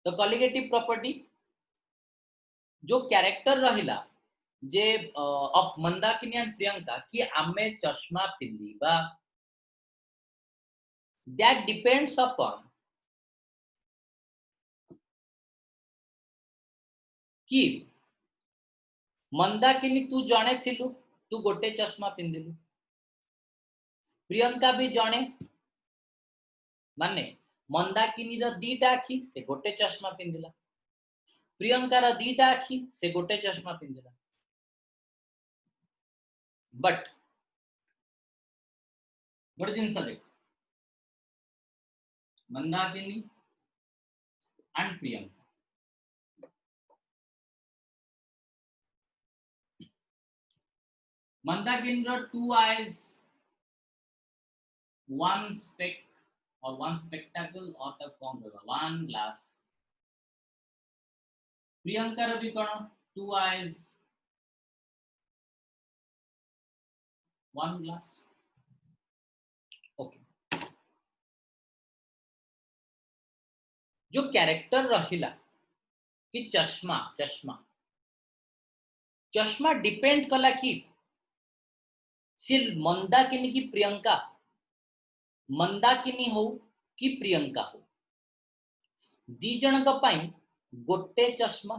तो colligative property जो character रहिला जे ऑफ मंदाकिनी एंड प्रियंका कि आमे चश्मा पिंधिबा दैट डिपेंड्स अपॉन कि मंदाकिनी तू जणे थिलु तू गोटे चश्मा पिंधिलु प्रियंका भी जणे माने मंदाकिनी रो दीटा आखि से गोटे चश्मा पिंधिला प्रियंका रो दीटा आखि से गोटे चश्मा पिंधिला बट गोटे जिनस देख Mandakini and Priyanka Mandakini row two eyes one speck or one spectacle or the form of one glass Priyanka रो भी कोन two eyes one glass okay जो कैरेक्टर रहिला कि चश्मा चश्मा चश्मा डिपेंड कला कि सिर्फ मंदाकिनी की प्रियंका मंदाकिनी हो कि प्रियंका हो दी जन गोटे चश्मा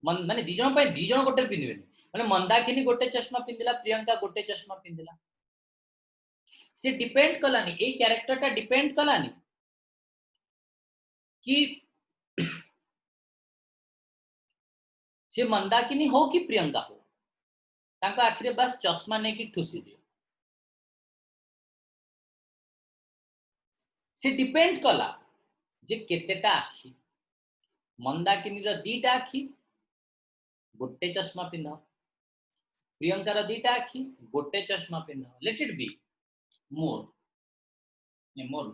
माने दी जन गोटे पिंधे माने मंदाकिनी गोटे चश्मा पिंधिला प्रियंका गोटे चश्मा पिंधिला से डिपेंड कलानी ए कैरेक्टर टा डिपेंड कलानी कि से मंदाकिनी हो कि प्रियंका हो तांका आखिरे बस चश्मा ने की ठुसी दियो से डिपेंड कला जे केतेटा आखि मंदाकिनी रो दीटा आखि गोटे चश्मा पिंधा प्रियंका रो दीटा आखि गोटे चश्मा पिंधा लेट इट बी मोर ने मोर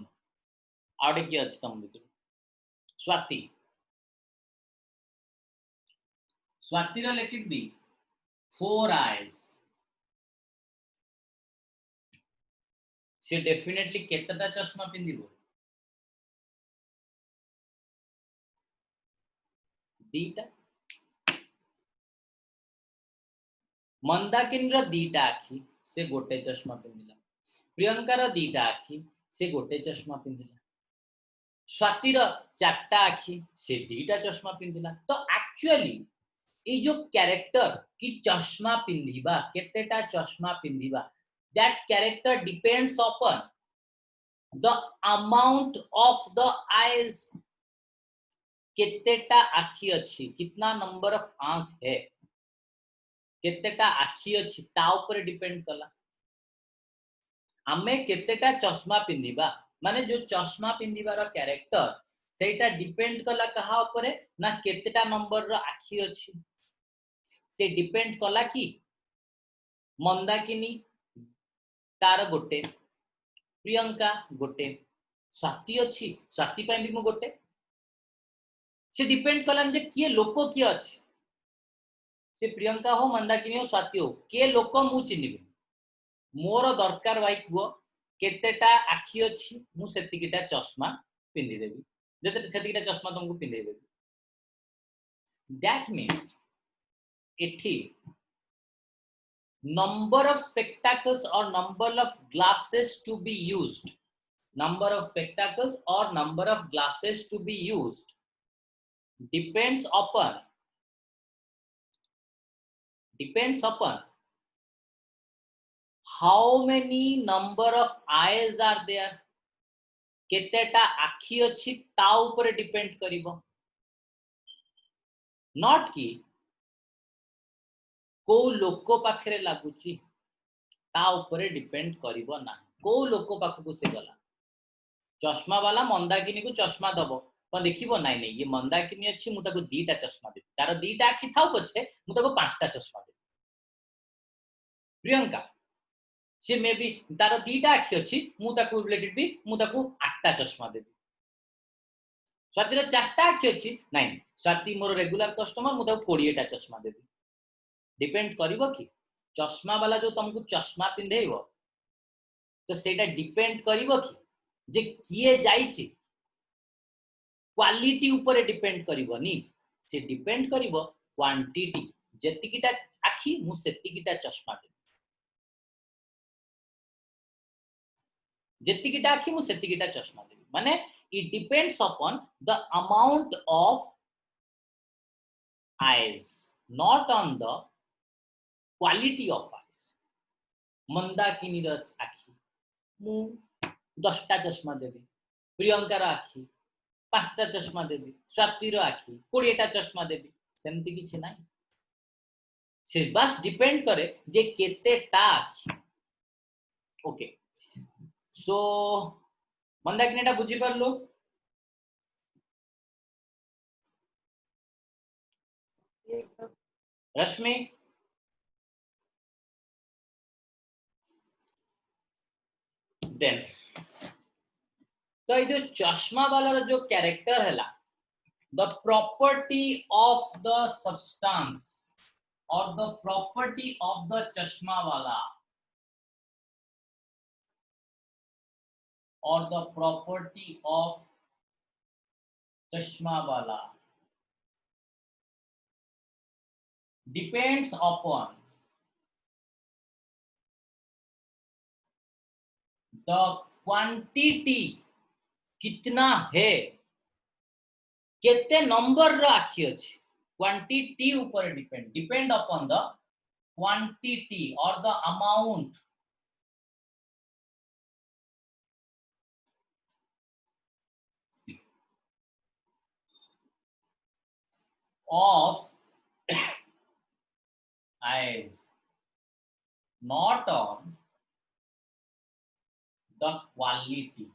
आडे की अछि तम भितर स्वाति स्वाति रो let it be four eyes से डेफिनेटली केतेटा चश्मा पिंधिबो दीटा मंदाकिनी रो दीटा आखि से गोटे चश्मा पिंधिला प्रियंका रो दीटा आखि से गोटे चश्मा पिंधिला स्वाति रो चारटा आखि से दीटा चश्मा पिंधिला तो एक्चुअली ए जो कैरेक्टर कि चश्मा पिंधिबा केतेटा चश्मा पिंधिबा that character depends upon the amount of the eyes केतेटा आखि अछि कितना नंबर ऑफ आंख है केतेटा आखि अछि ता ऊपर डिपेंड कला आमे केतेटा चश्मा पिंधिबा माने जो चश्मा पिंधिबार कैरेक्टर सेटा डिपेंड कला कहा ऊपर ना केतेटा नंबर रो आखि अछि से डिपेंड कला कि मंदाकिनी तार गोटे प्रियंका गोटे स्वाति अछि स्वाति पय भी मो गोटे से डिपेंड कलान जे किए लोक किए अछि से प्रियंका हो मंदाकिनी हो स्वाति हो के लोक मु चिन्हिबी मोर दरकार भाई कुओ केतेटा आखि अछि मु सेतिकिटा चश्मा पिंधि देबी जते सेतिकिटा चश्मा तुमको पिंधि देबी दैट मींस एठी number of spectacles or number of glasses to be used number of spectacles or number of glasses to be used depends upon how many number of eyes are there केतेटा आखि अछि ता ऊपर depend करिवो not कि को लोक पाखरे लागुची ता ऊपर डिपेंड करिवो ना को लोक पाखकु से गला चश्मा वाला मंदाकिनी को चश्मा दबो पण देखिबो नाइ नै ये मंदाकिनी अछि मु ताको दीटा चश्मा दे तार दीटा आखि थाउ पछे मु ताको पांचटा चश्मा दे प्रियंका से मे बी तार दीटा आखि अछि मु ताको रिलेटेड भी मु ताको आठटा चश्मा दे स्वाति रो चारटा आखि अछि नाइ स्वाति मोर रेगुलर कस्टमर मु ताको 20 टा चश्मा दे डिपेंड करिवो कि चश्मा वाला जो तुमको चश्मा पिंधेइबो तो सेटा डिपेंड करिवो कि जे किए जाईची क्वालिटी ऊपर डिपेंड करबनी, से डिपेंड करिवो क्वांटिटी। जेतिकिटा आखी मु सेतिकिटा चश्मा देबी, जेतिकिटा आखी मु सेतिकिटा चश्मा देबी। माने it depends upon the amount of eyes, not on the quality of eyes। Mandakini आखी मु 10टा चश्मा देबी, प्रियंकार आखी 5टा चश्मा देबी, स्वातिर आखी 20टा चश्मा देबी, सेमती किछि नाही। से बस डिपेंड करे जे केतेटा आखी। ओके, सो मंदाकिनीटा बुझी परलो? Yes, sir. रश्मि देन तो ये जो चश्मा वाला जो कैरेक्टर है ला, the property of the substance or the property of the chashma wala or the property of chashma wala depends upon the quantity, कितना है, केते नंबर रो आखी अछि, क्वांटिटी ऊपर डिपेंड अपॉन द क्वांटिटी और the amount of eyes, not on the quality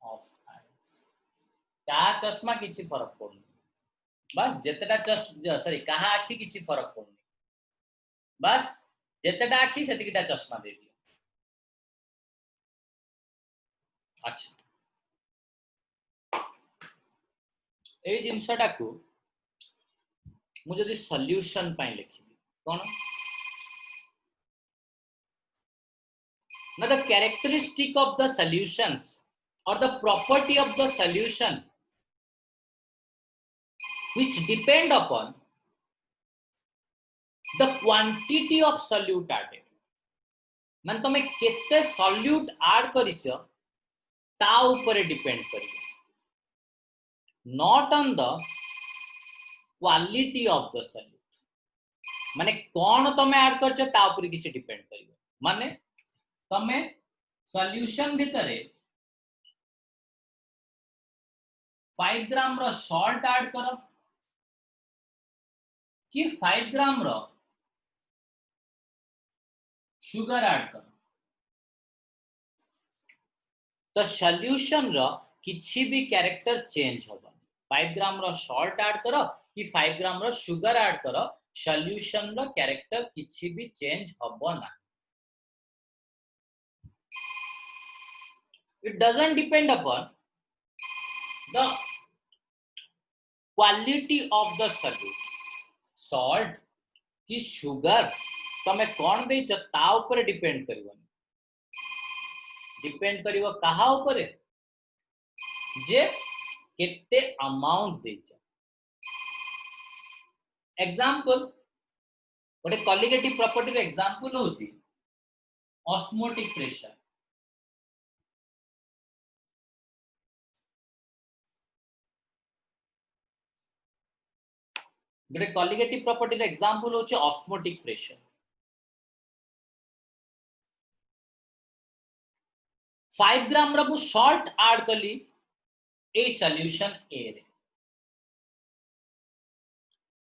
of eyes। क्या चश्मा किछि फरक पड़नी, बस जेतेटा चश्मा सॉरी कहा आखी किछि फरक पड़नी, बस जेतेटा आखी सेतिकिटा चश्मा दे दियो। अच्छा, ए जिंसटा को मु जदि सॉल्यूशन पाई लिखिबी कोन ना, the characteristic of the solutions or the property of the solution which depend upon the quantity of solute added। मान तमे केते solute add करिछ ता ऊपर डिपेंड करियो, not on the quality of the solute। माने कोन तमे ऐड करछ ता ऊपर किछि डिपेंड करियो। माने तमे सॉल्यूशन भितरे 5 ग्राम रो सॉल्ट ऐड करो कि 5 ग्राम रो शुगर ऐड करो, तो सॉल्यूशन रो किछि भी कैरेक्टर चेंज होबा। 5 ग्राम रो सॉल्ट ऐड करो कि 5 ग्राम रो शुगर ऐड करो, सॉल्यूशन रो कैरेक्टर किछि भी चेंज होबो ना। It doesn't depend upon the quality of the solute। salt कि sugar तमे कोन देछ ता ऊपर डिपेंड करिवो, डिपेंड करिवो कहा ऊपर जे केते अमाउंट देछ। एग्जांपल गोटे कॉलिगेटिव प्रॉपर्टी रो एग्जांपल होची ऑस्मोटिक प्रेशर। गोटे कॉलिगेटिव प्रॉपर्टी रो एग्जांपल होची ऑस्मोटिक प्रेशर। 5 ग्राम रो सॉल्ट ऐड कली ए सॉल्यूशन ए रे,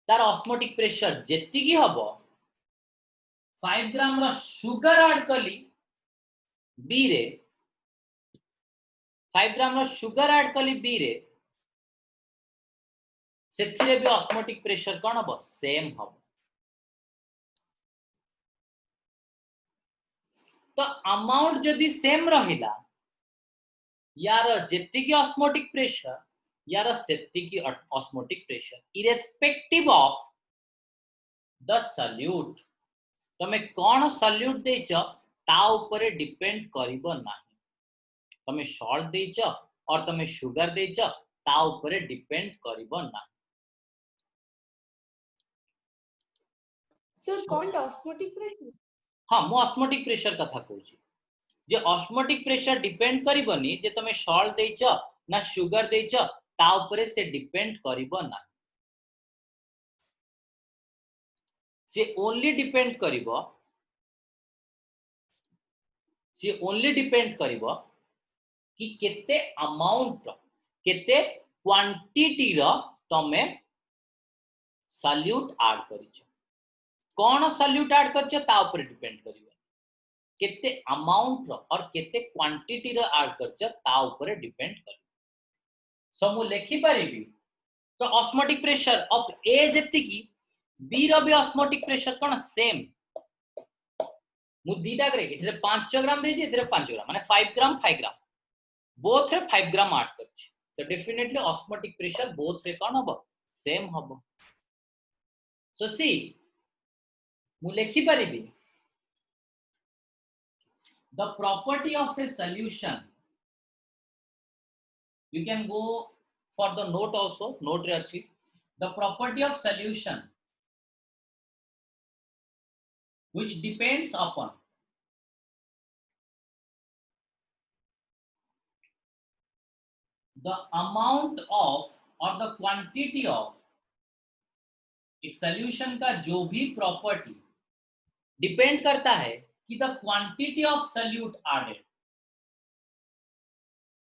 तार ऑस्मोटिक प्रेशर जेति की हबो 5 ग्राम रो शुगर ऐड कली बी रे, 5 ग्राम रो शुगर ऐड कली बी रे, सेथिरे भी ऑस्मोटिक प्रेशर कोन हबो सेम हबो। तो अमाउंट जदि सेम रहिला, यार जेति की ऑस्मोटिक प्रेशर यार सेति की osmotic pressure irrespective of the solute. तमे कोन सॉल्यूट देछ ता ऊपर डिपेंड करिवो नाही। तमे सॉल्ट देच और तमे शुगर देच ता ऊपर डिपेंड करिवो ना। Sir, called osmotic pressure. हाँ मु ऑस्मोटिक प्रेशर कथा कहूची जे ऑस्मोटिक प्रेशर डिपेंड करिवनी जे तमे सॉल्ट देच ना शुगर देच ता ऊपर से डिपेंड करिवो ना। से ओनली डिपेंड करिवो कि केते अमाउंट केते क्वांटिटी रो तमे सॉल्यूट ऐड करिछ कोन सॉल्यूट ऐड करछ ता ऊपर डिपेंड करिवो केते अमाउंट रो और केते क्वांटिटी रो ऐड करछ ता ऊपर डिपेंड करिवो। सो मु लिखि परिबी तो ऑस्मोटिक प्रेशर ऑफ ए जेति की बी रो भी ऑस्मोटिक प्रेशर कोन सेम मु दीटा करे इथरे 5 ग्राम देछि इथरे 5 ग्राम माने 5 ग्राम बोथ रे 5 ग्राम ऐड करछि तो डेफिनेटली ऑस्मोटिक प्रेशर बोथ रे कोन हबो सेम हबो। सो सी मु लिखि परिबी the property of a solution you can go for the note also note re achi the property of solution which depends upon the amount of or the quantity of एक solution का जो भी property depend करता है कि the quantity of solute added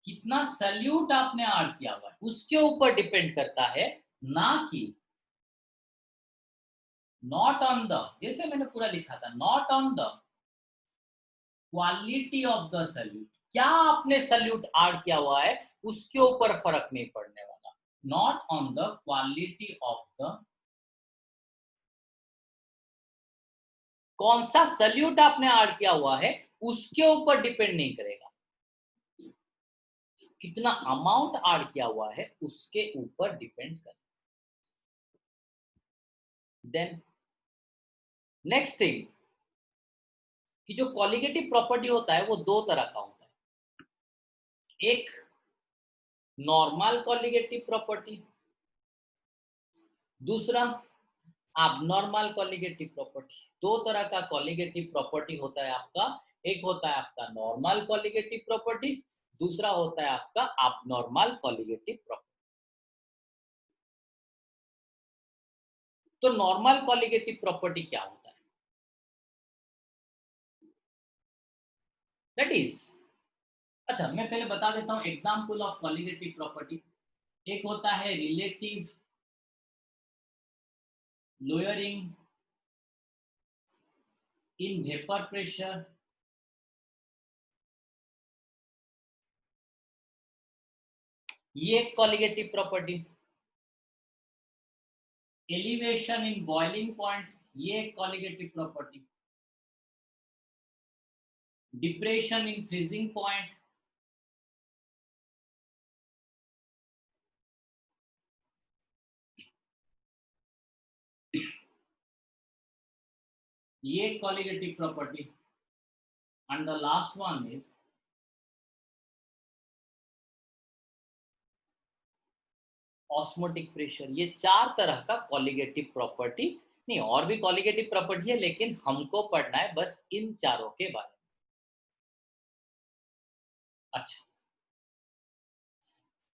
कितना solute आपने add किया हुआ है उसके ऊपर डिपेंड करता है ना कि नॉट ऑन द जैसे मैंने पूरा लिखा था not on the quality of the solute क्या आपने सॉल्यूट ऐड किया हुआ है उसके ऊपर फर्क नहीं पड़ने वाला not on the quality of the कौन सा सॉल्यूट आपने ऐड किया हुआ है उसके ऊपर डिपेंड नहीं करेगा कितना अमाउंट ऐड किया हुआ है उसके ऊपर डिपेंड करेगा। देन नेक्स्ट थिंग कि जो कॉलिगेटिव प्रॉपर्टी होता है वो दो तरह का होता है एक नॉर्मल कॉलिगेटिव प्रॉपर्टी दूसरा एबनॉर्मल कॉलिगेटिव प्रॉपर्टी। दो तरह का कॉलिगेटिव प्रॉपर्टी होता है आपका एक होता है आपका नॉर्मल कॉलिगेटिव प्रॉपर्टी दूसरा होता है आपका एबनॉर्मल कॉलिगेटिव प्रॉपर्टी। तो नॉर्मल कॉलिगेटिव प्रॉपर्टी क्या होता है दैट इज अच्छा मैं पहले बता देता हूं एग्जांपल ऑफ कॉलिगेटिव प्रॉपर्टी। एक होता है relative lowering in vapour pressure ये colligative property. Elevation in boiling point ये colligative property. Depression in freezing point ये colligative property and the last one is osmotic pressure. ये चार तरह का कॉलिगेटिव प्रॉपर्टी नहीं और भी कॉलिगेटिव प्रॉपर्टी है लेकिन हमको पढ़ना है बस इन चारों के बारे में। अच्छा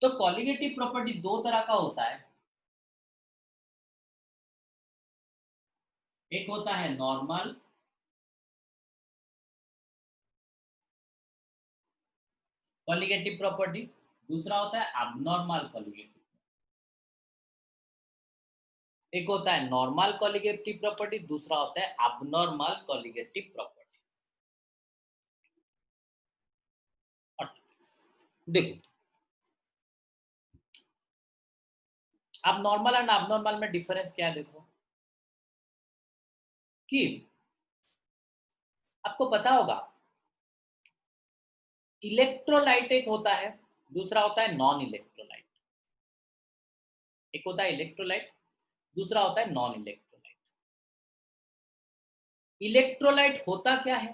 तो कॉलिगेटिव प्रॉपर्टी दो तरह का होता है एक होता है नॉर्मल कॉलिगेटिव प्रॉपर्टी दूसरा होता है एबनॉर्मल कॉलिगेटिव। एक होता है नॉर्मल कॉलिगेटिव प्रॉपर्टी दूसरा होता है एबनॉर्मल कॉलिगेटिव प्रॉपर्टी। देखो अब नॉर्मल एंड एबनॉर्मल में डिफरेंस क्या है देखो कि आपको पता होगा इलेक्ट्रोलाइट एक होता है दूसरा होता है नॉन इलेक्ट्रोलाइट। एक होता है इलेक्ट्रोलाइट दूसरा होता है नॉन इलेक्ट्रोलाइट। इलेक्ट्रोलाइट होता क्या है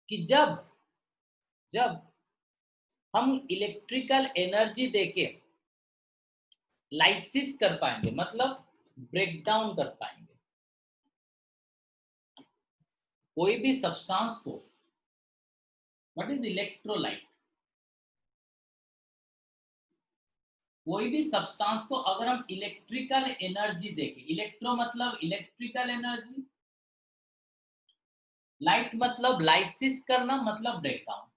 कि जब जब हम इलेक्ट्रिकल एनर्जी देके लाइसिस कर पाएंगे, मतलब ब्रेक डाउन कर पाएंगे कोई भी सब्सटेंस को। What is electrolyte? कोई भी सब्सटेंस को अगर हम इलेक्ट्रिकल एनर्जी देके, इलेक्ट्रो मतलब इलेक्ट्रिकल एनर्जी, लाइट मतलब लाइसिस करना, मतलब ब्रेकडाउन।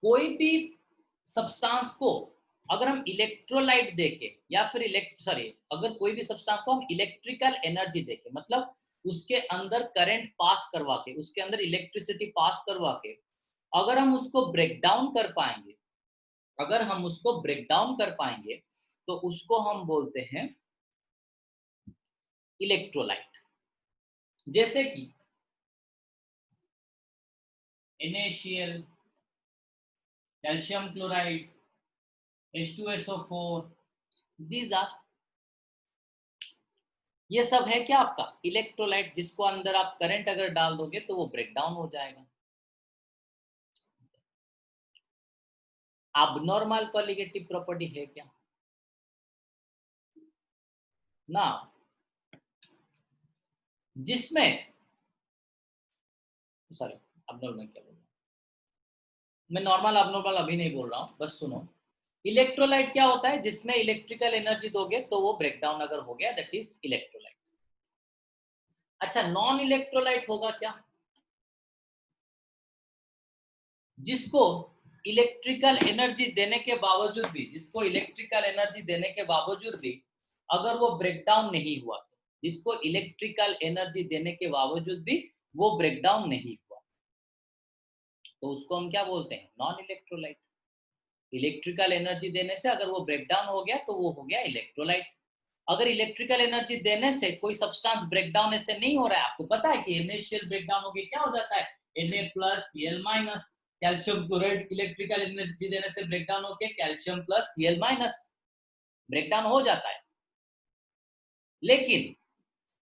कोई भी सब्सटेंस को अगर हम इलेक्ट्रोलाइट देके या फिर अगर कोई भी सब्सटेंस को हम इलेक्ट्रिकल एनर्जी देके, मतलब उसके अंदर करंट पास करवा के, उसके अंदर इलेक्ट्रिसिटी पास करवा के अगर हम उसको ब्रेक डाउन कर पाएंगे, अगर हम उसको ब्रेक डाउन कर पाएंगे तो उसको हम बोलते हैं इलेक्ट्रोलाइट। जैसे कि NaCl, calcium chloride, H2SO4, these are, ये सब है क्या आपका इलेक्ट्रोलाइट, जिसको अंदर आप करंट अगर डाल दोगे तो वो ब्रेक डाउन हो जाएगा। अबनॉर्मल कॉलिगेटिव प्रॉपर्टी है क्या ना, जिसमें सॉरी अबनॉर्मल क्या बोल रहा हूँ मैं, नॉर्मल अबनॉर्मल अभी नहीं बोल रहा हूँ, बस सुनो। इलेक्ट्रोलाइट क्या होता है? जिसमें इलेक्ट्रिकल एनर्जी दोगे तो वो ब्रेक डाउन अगर हो गया, दैट इज इलेक्ट्रोलाइट। अच्छा, नॉन इलेक्ट्रोलाइट होगा क्या? जिसको इलेक्ट्रिकल एनर्जी देने के बावजूद भी, जिसको इलेक्ट्रिकल एनर्जी देने के बावजूद भी अगर वो ब्रेक डाउन नहीं हुआ, जिसको इलेक्ट्रिकल एनर्जी देने के बावजूद भी वो ब्रेक डाउन नहीं हुआ, तो उसको हम क्या बोलते हैं? Non electrolyte. इलेक्ट्रिकल एनर्जी देने से अगर वो ब्रेक डाउन हो गया तो वो हो गया इलेक्ट्रोलाइट। अगर इलेक्ट्रिकल एनर्जी देने से कोई सब्सटेंस ब्रेक डाउन ऐसे नहीं हो रहा है, आपको पता है कि NaCl ब्रेक डाउन हो गया, क्या हो जाता है? Na+Cl-। Calcium chloride electrical energy देने से ब्रेक डाउन होकर कैल्शियम+Cl-, ब्रेक डाउन हो जाता है। लेकिन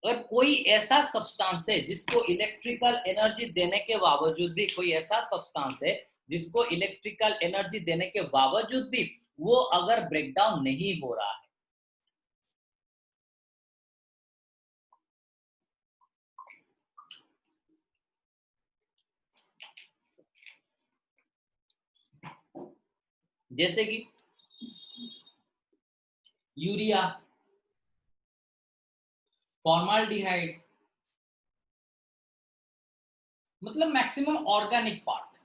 अगर कोई ऐसा सब्सटेंस है जिसको इलेक्ट्रिकल एनर्जी देने के बावजूद भी, कोई ऐसा सब्सटेंस है जिसको इलेक्ट्रिकल एनर्जी देने के बावजूद भी वो अगर ब्रेक डाउन नहीं हो रहा है, जैसे कि यूरिया, फॉर्माल्डिहाइड, मतलब मैक्सिमम ऑर्गेनिक पार्ट,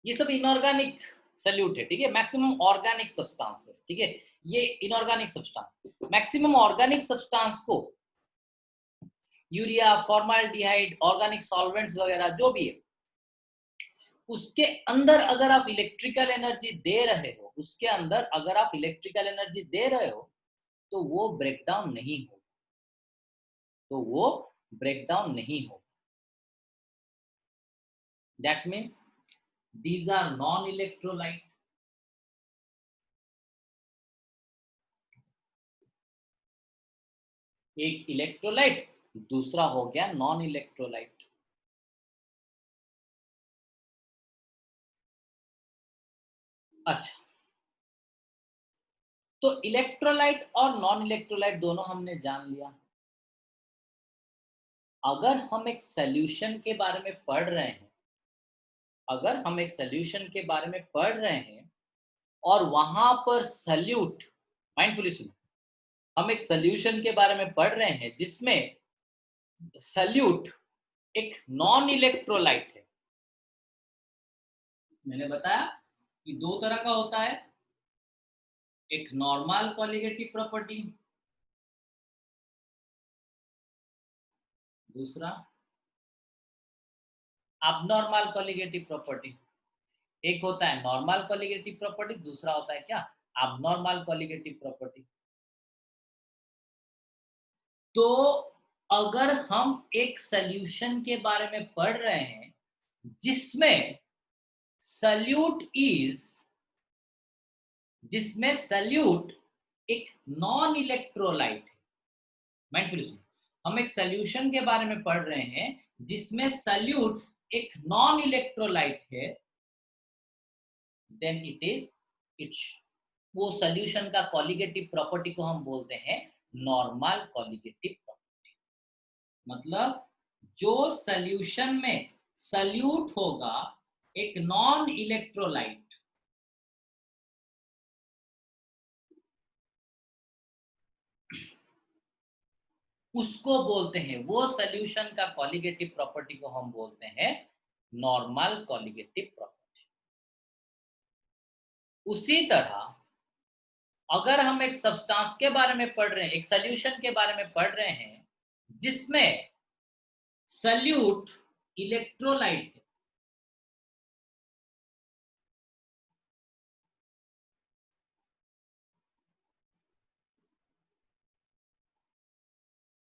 ये सब इनऑर्गेनिक सल्यूट है, ठीक है, मैक्सिमम ऑर्गेनिक सब्सटेंसेस, ठीक है, ये inorganic substance, maximum organic substance को यूरिया, फॉर्माल्डिहाइड, ऑर्गेनिक सॉल्वेंट्स वगैरह जो भी है, उसके अंदर अगर आप इलेक्ट्रिकल एनर्जी दे रहे हो, उसके अंदर अगर आप इलेक्ट्रिकल एनर्जी दे रहे हो तो वो ब्रेकडाउन नहीं हो, तो वो ब्रेकडाउन नहीं हो। That means these are non electrolyte। एक इलेक्ट्रोलाइट, दूसरा हो गया नॉन इलेक्ट्रोलाइट। अच्छा, तो इलेक्ट्रोलाइट और नॉन इलेक्ट्रोलाइट दोनों हमने जान लिया। अगर हम एक सॉल्यूशन के बारे में पढ़ रहे हैं, अगर हम एक सॉल्यूशन के बारे में पढ़ रहे हैं और वहां पर सल्यूट, माइंडफुली सुनो, हम एक सॉल्यूशन के बारे में पढ़ रहे हैं जिसमें सल्यूट एक नॉन इलेक्ट्रोलाइट है। मैंने बताया कि दो तरह का होता है, एक नॉर्मल कॉलिगेटिव प्रॉपर्टी, दूसरा अबनॉर्मल कॉलिगेटिव प्रॉपर्टी। एक होता है नॉर्मल कॉलिगेटिव प्रॉपर्टी, दूसरा होता है क्या? Abnormal colligative property. तो अगर हम एक सॉल्यूशन के बारे में पढ़ रहे हैं जिसमें सल्यूट इज, जिसमें सल्यूट एक नॉन इलेक्ट्रोलाइट है, माइंडफुली सुनो, हम एक सॉल्यूशन के बारे में पढ़ रहे हैं जिसमें सॉल्यूट एक नॉन इलेक्ट्रोलाइट है, देन इट्स वो सॉल्यूशन का कॉलिगेटिव प्रॉपर्टी को हम बोलते हैं नॉर्मल कॉलिगेटिव प्रॉपर्टी। मतलब जो सॉल्यूशन में सॉल्यूट होगा एक नॉन इलेक्ट्रोलाइट, उसको बोलते हैं, वो सॉल्यूशन का कॉलिगेटिव प्रॉपर्टी को हम बोलते हैं नॉर्मल कॉलिगेटिव प्रॉपर्टी। उसी तरह अगर हम एक सब्सटेंस के बारे में पढ़ रहे हैं, एक सॉल्यूशन के बारे में पढ़ रहे हैं जिसमें सॉल्यूट इलेक्ट्रोलाइट है,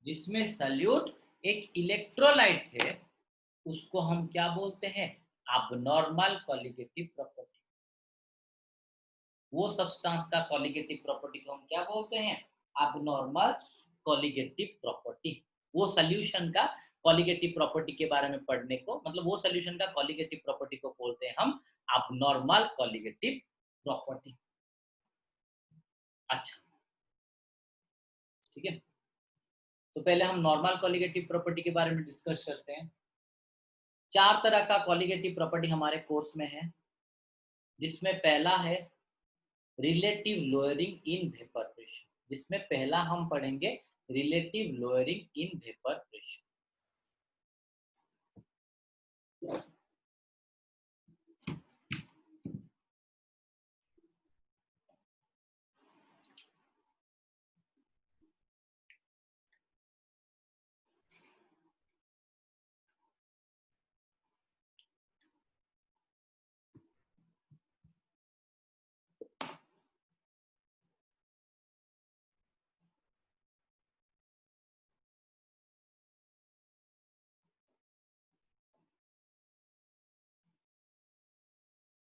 जिसमें सॉल्यूट एक इलेक्ट्रोलाइट है, उसको हम क्या बोलते हैं? Abnormal colligative property. वो सब्सटेंस का कॉलिगेटिव प्रॉपर्टी को हम क्या बोलते हैं? Abnormal colligative property. वो सॉल्यूशन का कॉलिगेटिव प्रॉपर्टी के बारे में पढ़ने को, मतलब वो सॉल्यूशन का कॉलिगेटिव प्रॉपर्टी को बोलते हैं हम अबनॉर्मल कॉलिगेटिव प्रॉपर्टी। अच्छा, ठीक है। तो पहले हम नॉर्मल कॉलिगेटिव प्रॉपर्टी के बारे में डिस्कस करते हैं। 4 तरह का कॉलिगेटिव प्रॉपर्टी हमारे कोर्स में है, जिसमें पहला है relative lowering in vapour pressure. जिसमें पहला हम पढ़ेंगे relative lowering in vapour pressure.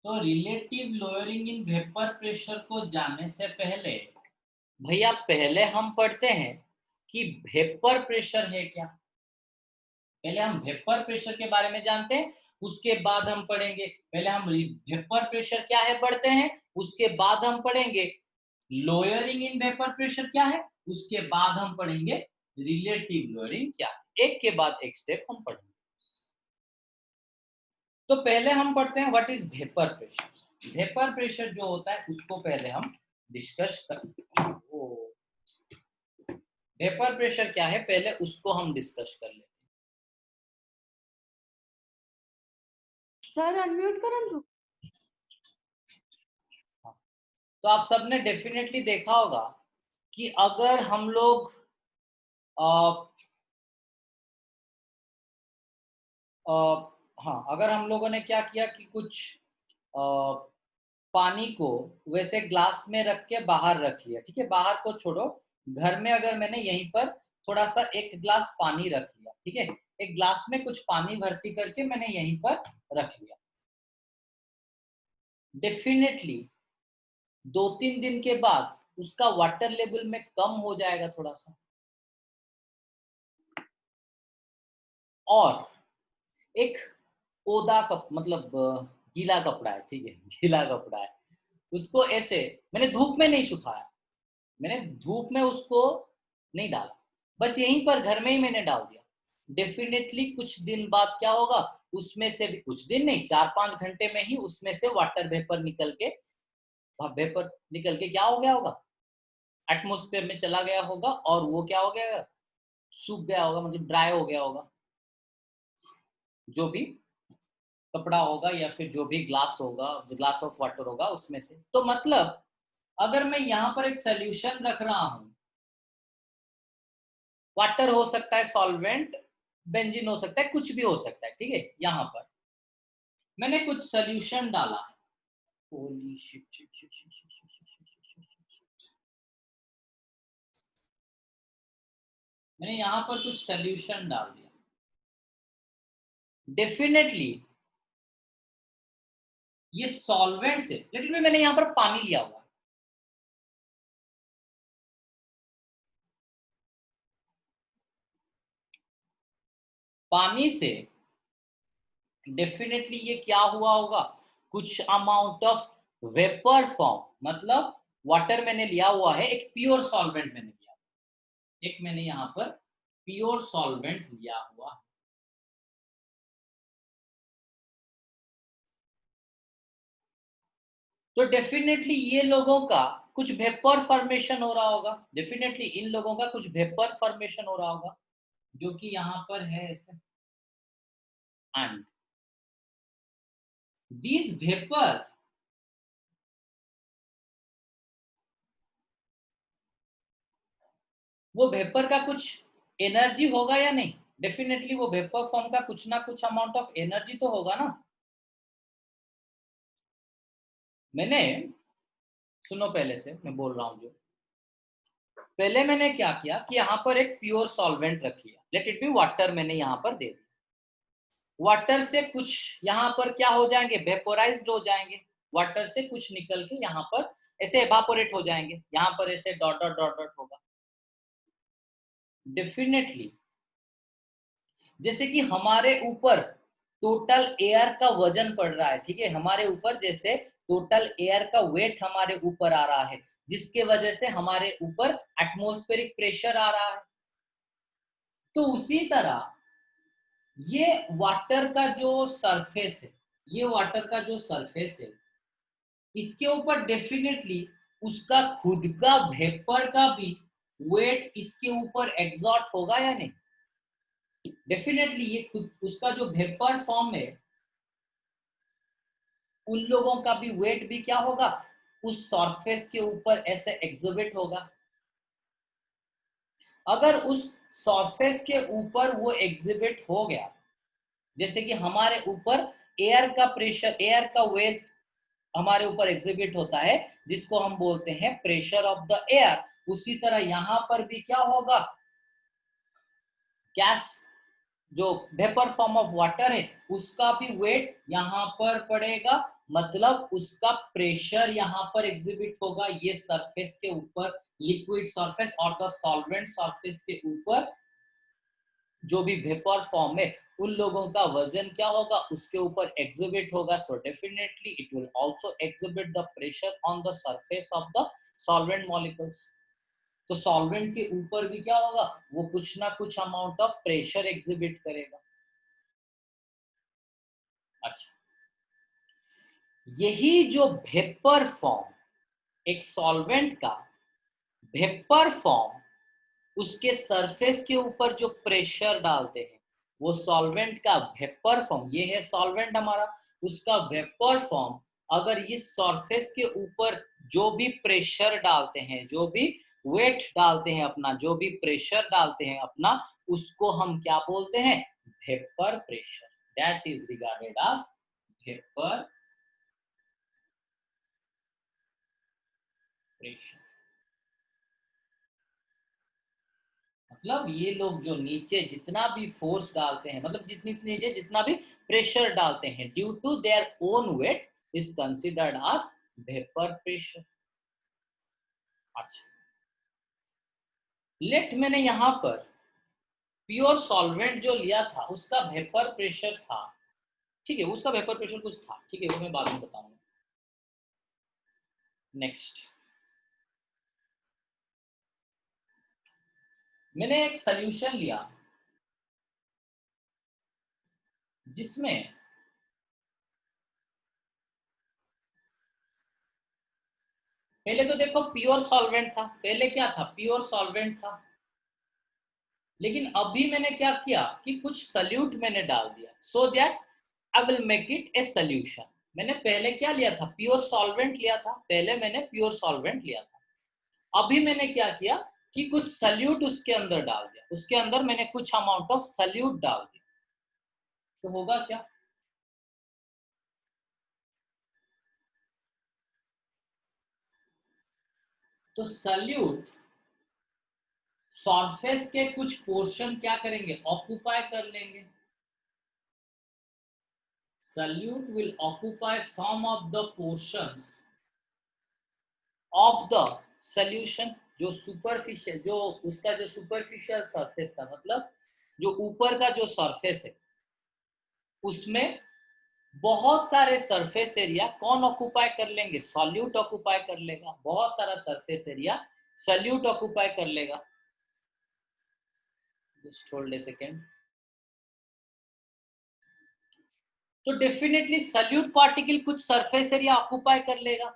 तो relative lowering in vapour pressure को जानने से पहले भैया पहले हम पढ़ते हैं कि वेपर प्रेशर है क्या। पहले हम वेपर प्रेशर के बारे में जानते हैं, उसके बाद हम पढ़ेंगे, पहले हम वेपर प्रेशर क्या है पढ़ते हैं, उसके बाद हम पढ़ेंगे लोअरिंग इन वेपर प्रेशर क्या है, उसके बाद हम पढ़ेंगे रिलेटिव लोअरिंग क्या है। एक के बाद एक स्टेप हम पढ़ेंगे। तो पहले हम पढ़ते हैं what is vapour pressure. Vapour pressure जो होता है उसको पहले हम डिस्कस करते हैं। वेपर प्रेशर क्या है पहले उसको हम डिस्कस कर लेते हैं। सर अनम्यूट करंतु। तो आप सबने डेफिनेटली देखा होगा कि अगर हम लोग हाँ, अगर हम लोगों ने क्या किया कि कुछ अ, पानी को वैसे ग्लास में रख के बाहर रख लिया, ठीक है, बाहर को छोड़ो, घर में अगर मैंने यहीं पर थोड़ा सा एक ग्लास पानी रख लिया, ठीक है, एक ग्लास में कुछ पानी भर्ती करके मैंने यहीं पर रख लिया, डेफिनेटली 2-3 दिन के बाद उसका वाटर लेवल में कम हो जाएगा थोड़ा सा। और एक ओदा कप मतलब गीला कपड़ा है, ठीक है, गीला कपड़ा है, उसको ऐसे मैंने धूप में नहीं सुखाया, मैंने धूप में उसको नहीं डाला, बस यहीं पर घर में ही मैंने डाल दिया। डेफिनेटली कुछ दिन बाद क्या होगा, उसमें से भी, कुछ दिन नहीं, 4-5 घंटे में ही उसमें से वाटर वेपर निकल के, क्या हो गया होगा, एटमोस्फेयर में चला गया होगा, और वो क्या हो गया, सूख गया होगा, मतलब ड्राई हो गया होगा, जो भी कपड़ा होगा या फिर जो भी ग्लास होगा, जो ग्लास ऑफ वाटर होगा उसमें से। तो मतलब अगर मैं यहाँ पर एक सोल्यूशन रख रहा हूं, वाटर हो सकता है, सॉल्वेंट बेंजीन हो सकता है, कुछ भी हो सकता है, ठीक है, यहाँ पर मैंने कुछ सोल्यूशन डाला है। Holy shit shit shit shit shit shit shit shit shit shit. मैंने यहाँ पर कुछ सोल्यूशन डाल दिया, डेफिनेटली ये सॉल्वेंट से, लेकिन मैंने यहाँ पर पानी लिया हुआ, पानी से डेफिनेटली ये क्या हुआ होगा, कुछ अमाउंट ऑफ वेपर फॉर्म, मतलब वाटर मैंने लिया हुआ है, एक प्योर सॉल्वेंट मैंने लिया, एक मैंने यहाँ पर प्योर सॉल्वेंट लिया हुआ है। तो डेफिनेटली ये लोगों का कुछ वेपर फॉर्मेशन हो रहा होगा, डेफिनेटली इन लोगों का कुछ वेपर फॉर्मेशन हो रहा होगा, जो कि यहाँ पर है ऐसे। एंड these vapor वो वेपर का कुछ एनर्जी होगा या नहीं, डेफिनेटली वो वेपर फॉर्म का कुछ ना कुछ अमाउंट ऑफ एनर्जी तो होगा ना। मैंने, सुनो पहले से मैं बोल रहा हूं, जो पहले मैंने क्या किया कि यहाँ पर एक प्योर सॉल्वेंट रख लिया, लेट इट बी वाटर, मैंने यहाँ पर दे दिया। वाटर से कुछ यहाँ पर क्या हो जाएंगे, वेपोराइज्ड हो जाएंगे, वाटर से कुछ निकल के यहाँ पर ऐसे एवापोरेट हो जाएंगे, यहाँ पर ऐसे डॉट डॉट डॉट डॉट होगा। डेफिनेटली जैसे कि हमारे ऊपर टोटल एयर का वजन पड़ रहा है, ठीक है, हमारे ऊपर जैसे टोटल एयर का वेट हमारे ऊपर आ रहा है, जिसके वजह से हमारे ऊपर एटमॉस्फेरिक प्रेशर आ रहा है, तो उसी तरह ये वाटर का जो सरफेस है, ये वाटर का जो सरफेस है, इसके ऊपर डेफिनेटली उसका खुद का वेपर का भी वेट इसके ऊपर एग्जॉर्ट होगा या नहीं, डेफिनेटली ये खुद उसका जो वेपर फॉर्म है, उन लोगों का भी वेट भी क्या होगा, उस सरफेस के ऊपर ऐसे एग्जिबिट होगा। अगर उस सरफेस के ऊपर वो एग्जिबिट हो गया, जैसे कि हमारे ऊपर एयर का प्रेशर, एयर का वेट हमारे ऊपर एग्जिबिट होता है, जिसको हम बोलते हैं प्रेशर ऑफ द एयर, उसी तरह यहां पर भी क्या होगा, गैस जो वेपर फॉर्म ऑफ वाटर है उसका भी वेट यहाँ पर पड़ेगा, मतलब उसका प्रेशर यहाँ पर एग्जिबिट होगा ये सरफेस के ऊपर, लिक्विड सरफेस और द सॉल्वेंट सरफेस के ऊपर जो भी वेपर फॉर्म है, उन लोगों का वजन क्या होगा, उसके ऊपर एग्जिबिट होगा। So definitely it will also exhibit the pressure on the surface of the solvent molecules. तो सॉल्वेंट के ऊपर भी क्या होगा, वो कुछ ना कुछ अमाउंट ऑफ प्रेशर एग्जिबिट करेगा। अच्छा, यही जो वेपर फॉर्म, एक सॉल्वेंट का वेपर फॉर्म, उसके सरफेस के ऊपर जो प्रेशर डालते हैं, वो सॉल्वेंट का वेपर फॉर्म, ये है सॉल्वेंट हमारा, उसका वेपर फॉर्म अगर इस सरफेस के ऊपर जो भी प्रेशर डालते हैं, जो भी वेट डालते हैं अपना, जो भी प्रेशर डालते हैं अपना, उसको हम क्या बोलते हैं, vapour pressure. That is regarded as vapour pressure. मतलब ये लोग जो नीचे जितना भी फोर्स डालते हैं, मतलब जितनी नीचे जितना भी प्रेशर डालते हैं, due to their own weight is considered as vapour pressure. अच्छा, लेट मैंने यहां पर प्योर सॉल्वेंट जो लिया था उसका वेपर प्रेशर था, ठीक है, उसका वेपर प्रेशर कुछ था, ठीक है, वो मैं बाद में बताऊंगा। नेक्स्ट, मैंने एक सोल्यूशन लिया जिसमें पहले तो देखो प्योर सॉल्वेंट था, पहले क्या था, प्योर सॉल्वेंट था, लेकिन अभी मैंने क्या किया कि कुछ सल्यूट मैंने डाल दिया, so that I will make it a solution. मैंने पहले क्या लिया था, प्योर सॉल्वेंट लिया था, पहले मैंने प्योर सॉल्वेंट लिया था, अभी मैंने क्या किया कि कुछ सल्यूट उसके अंदर डाल दिया, उसके अंदर मैंने कुछ अमाउंट ऑफ सल्यूट डाल दिया, तो होगा क्या, तो सल्यूट सरफेस के कुछ पोर्शन क्या करेंगे, ऑक्यूपाई कर लेंगे। Solute will occupy some of the portions of the solution, जो सुपरफिशियल, जो उसका जो सुपरफिशियल सरफेस था, मतलब जो ऊपर का जो सरफेस है उसमें बहुत सारे सरफेस एरिया कौन ऑक्युपाई कर लेंगे? सॉल्यूट ऑक्युपाई कर लेगा। बहुत सारा सरफेस एरिया सॉल्यूट ऑक्युपाई कर लेगा। Just hold a second. तो डेफिनेटली सॉल्यूट पार्टिकल कुछ सरफेस एरिया ऑक्युपाई कर लेगा।